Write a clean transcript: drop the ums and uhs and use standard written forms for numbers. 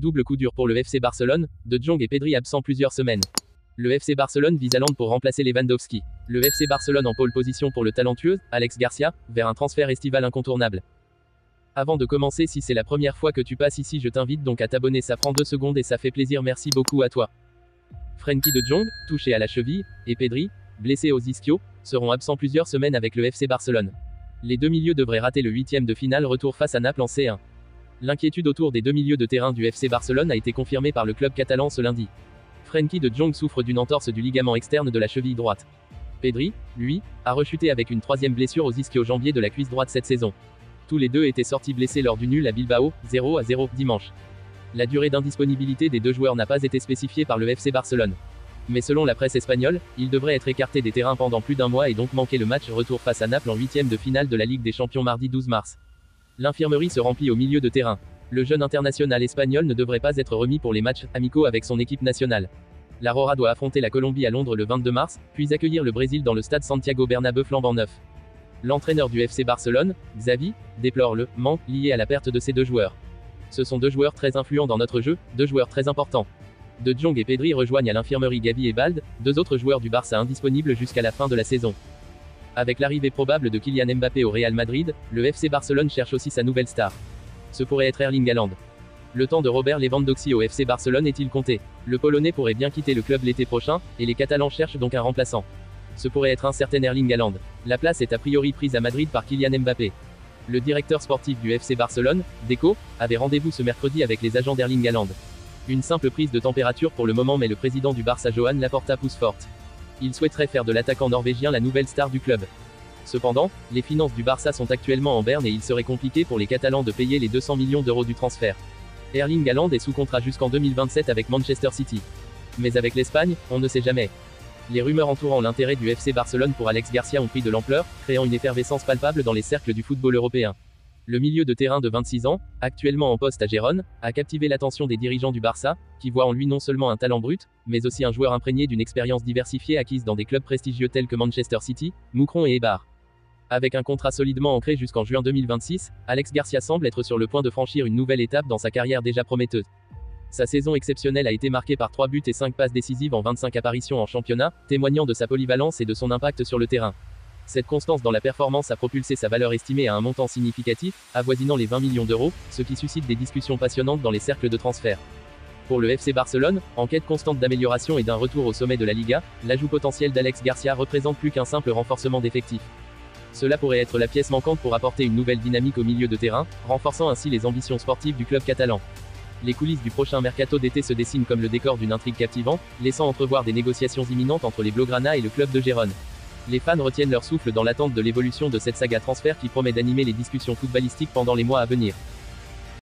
Double coup dur pour le FC Barcelone, De Jong et Pedri absents plusieurs semaines. Le FC Barcelone vise Haaland pour remplacer Lewandowski. Le FC Barcelone en pole position pour le talentueux, Alex Garcia, vers un transfert estival incontournable. Avant de commencer, si c'est la première fois que tu passes ici, je t'invite donc à t'abonner, ça prend 2 secondes et ça fait plaisir, merci beaucoup à toi. Frenkie de Jong, touché à la cheville, et Pedri, blessé aux ischios, seront absents plusieurs semaines avec le FC Barcelone. Les deux milieux devraient rater le 8e de finale retour face à Naples en C1. L'inquiétude autour des deux milieux de terrain du FC Barcelone a été confirmée par le club catalan ce lundi. Frenkie de Jong souffre d'une entorse du ligament externe de la cheville droite. Pedri, lui, a rechuté avec une 3e blessure aux ischio-jambiers de la cuisse droite cette saison. Tous les deux étaient sortis blessés lors du nul à Bilbao, 0-0, dimanche. La durée d'indisponibilité des deux joueurs n'a pas été spécifiée par le FC Barcelone. Mais selon la presse espagnole, ils devraient être écartés des terrains pendant plus d'un mois et donc manquer le match retour face à Naples en 8e de finale de la Ligue des Champions mardi 12 mars. L'infirmerie se remplit au milieu de terrain. Le jeune international espagnol ne devrait pas être remis pour les matchs amicaux avec son équipe nationale. La Roja doit affronter la Colombie à Londres le 22 mars, puis accueillir le Brésil dans le stade Santiago Bernabéu flambant neuf. L'entraîneur du FC Barcelone, Xavi, déplore le manque lié à la perte de ces deux joueurs. Ce sont deux joueurs très influents dans notre jeu, deux joueurs très importants. De Jong et Pedri rejoignent à l'infirmerie Gavi et Balde, deux autres joueurs du Barça indisponibles jusqu'à la fin de la saison. Avec l'arrivée probable de Kylian Mbappé au Real Madrid, le FC Barcelone cherche aussi sa nouvelle star. Ce pourrait être Erling Haaland. Le temps de Robert Lewandowski au FC Barcelone est-il compté? Le Polonais pourrait bien quitter le club l'été prochain, et les Catalans cherchent donc un remplaçant. Ce pourrait être un certain Erling Haaland. La place est a priori prise à Madrid par Kylian Mbappé. Le directeur sportif du FC Barcelone, Deco, avait rendez-vous ce mercredi avec les agents d'Erling Haaland. Une simple prise de température pour le moment, mais le président du Barça Joan Laporta pousse forte. Il souhaiterait faire de l'attaquant norvégien la nouvelle star du club. Cependant, les finances du Barça sont actuellement en berne et il serait compliqué pour les Catalans de payer les 200 millions d'euros du transfert. Erling Haaland est sous contrat jusqu'en 2027 avec Manchester City. Mais avec l'Espagne, on ne sait jamais. Les rumeurs entourant l'intérêt du FC Barcelone pour Alex Garcia ont pris de l'ampleur, créant une effervescence palpable dans les cercles du football européen. Le milieu de terrain de 26 ans, actuellement en poste à Gérone, a captivé l'attention des dirigeants du Barça, qui voient en lui non seulement un talent brut, mais aussi un joueur imprégné d'une expérience diversifiée acquise dans des clubs prestigieux tels que Manchester City, Moucron et Eibar. Avec un contrat solidement ancré jusqu'en juin 2026, Alex Garcia semble être sur le point de franchir une nouvelle étape dans sa carrière déjà prometteuse. Sa saison exceptionnelle a été marquée par 3 buts et 5 passes décisives en 25 apparitions en championnat, témoignant de sa polyvalence et de son impact sur le terrain. Cette constance dans la performance a propulsé sa valeur estimée à un montant significatif, avoisinant les 20 millions d'euros, ce qui suscite des discussions passionnantes dans les cercles de transfert. Pour le FC Barcelone, en quête constante d'amélioration et d'un retour au sommet de la Liga, l'ajout potentiel d'Alex Garcia représente plus qu'un simple renforcement d'effectifs. Cela pourrait être la pièce manquante pour apporter une nouvelle dynamique au milieu de terrain, renforçant ainsi les ambitions sportives du club catalan. Les coulisses du prochain mercato d'été se dessinent comme le décor d'une intrigue captivante, laissant entrevoir des négociations imminentes entre les Blaugrana et le club de Gérone. Les fans retiennent leur souffle dans l'attente de l'évolution de cette saga transfert qui promet d'animer les discussions footballistiques pendant les mois à venir.